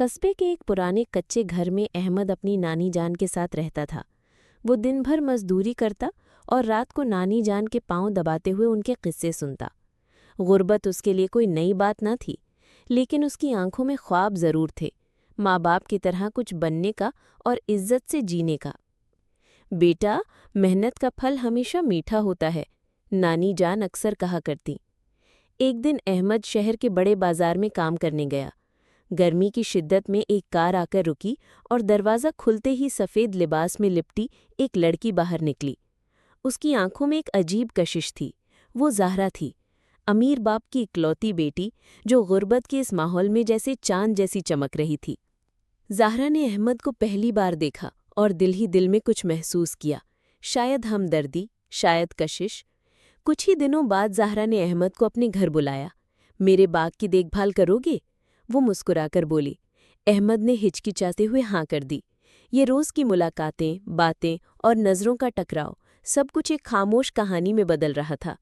قصبے کے ایک پرانے کچے گھر میں احمد اپنی نانی جان کے ساتھ رہتا تھا۔ وہ دن بھر مزدوری کرتا اور رات کو نانی جان کے پاؤں دباتے ہوئے ان کے قصے سنتا۔ غربت اس کے لیے کوئی نئی بات نہ تھی، لیکن اس کی آنکھوں میں خواب ضرور تھے، ماں باپ کی طرح کچھ بننے کا اور عزت سے جینے کا۔ بیٹا، محنت کا پھل ہمیشہ میٹھا ہوتا ہے، نانی جان اکثر کہا کرتی۔ ایک دن احمد شہر کے بڑے بازار میں کام کرنے گیا۔ گرمی کی شدت میں ایک کار آ کر رکی اور دروازہ کھلتے ہی سفید لباس میں لپٹی ایک لڑکی باہر نکلی۔ اس کی آنکھوں میں ایک عجیب کشش تھی۔ وہ زہرا تھی، امیر باپ کی اکلوتی بیٹی، جو غربت کے اس ماحول میں جیسے چاند جیسی چمک رہی تھی۔ زہرا نے احمد کو پہلی بار دیکھا اور دل ہی دل میں کچھ محسوس کیا، شاید ہمدردی، شاید کشش۔ کچھ ہی دنوں بعد زہرا نے احمد کو اپنے گھر بلایا۔ میرے باغ کی دیکھ بھال کرو گے؟ وہ مسکرا کر بولی۔ احمد نے ہچکچاتے ہوئے ہاں کر دی۔ یہ روز کی ملاقاتیں، باتیں اور نظروں کا ٹکراؤ سب کچھ ایک خاموش کہانی میں بدل رہا تھا۔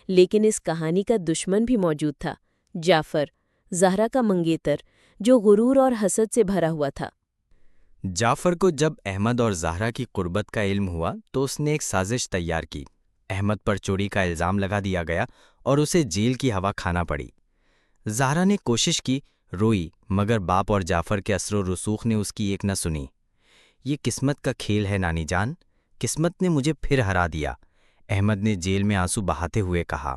لیکن اس کہانی کا دشمن بھی موجود تھا، جعفر، زہرا کا منگیتر، جو غرور اور حسد سے بھرا ہوا تھا۔ جعفر کو جب احمد اور زہرا کی قربت کا علم ہوا تو اس نے ایک سازش تیار کی۔ احمد پر چوری کا الزام لگا دیا گیا اور اسے جیل کی ہوا کھانا پڑی۔ زہرا نے کوشش کی، روئی، مگر باپ اور جعفر کے اثر و رسوخ نے اس کی ایک نہ سنی۔ یہ قسمت کا کھیل ہے نانی جان، قسمت نے مجھے پھر ہرا دیا، احمد نے جیل میں آنسو بہاتے ہوئے کہا۔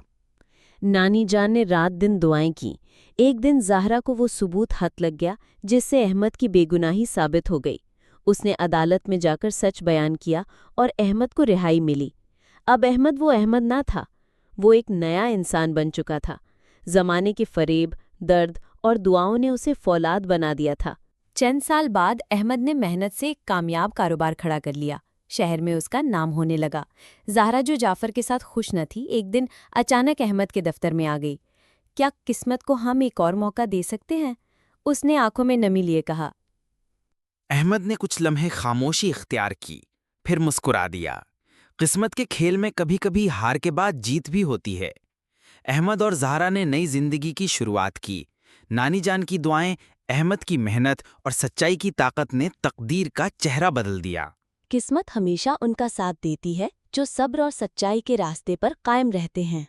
نانی جان نے رات دن دعائیں کی۔ ایک دن زہرا کو وہ ثبوت ہاتھ لگ گیا جس سے احمد کی بے گناہی ثابت ہو گئی۔ اس نے عدالت میں جا کر سچ بیان کیا اور احمد کو رہائی ملی۔ اب احمد وہ احمد نہ تھا، وہ ایک نیا انسان بن چکا تھا۔ زمانے کے فریب، درد اور دعاؤں نے اسے فولاد بنا دیا تھا۔ چند سال بعد احمد نے محنت سے ایک کامیاب کاروبار کھڑا کر لیا۔ شہر میں اس کا نام ہونے لگا۔ زہرا، جو جعفر کے ساتھ خوش نہ تھی، ایک دن اچانک احمد کے دفتر میں آ گئی۔ کیا قسمت کو ہم ایک اور موقع دے سکتے ہیں؟ اس نے آنکھوں میں نمی لیے کہا۔ احمد نے کچھ لمحے خاموشی اختیار کی، پھر مسکرا دیا۔ قسمت کے کھیل میں کبھی کبھی ہار کے بعد جیت بھی ہوتی ہے۔ احمد اور زہرا نے نئی زندگی کی شروعات کی۔ نانی جان کی دعائیں، احمد کی محنت اور سچائی کی طاقت نے تقدیر کا چہرہ بدل دیا۔ قسمت ہمیشہ ان کا ساتھ دیتی ہے جو صبر اور سچائی کے راستے پر قائم رہتے ہیں۔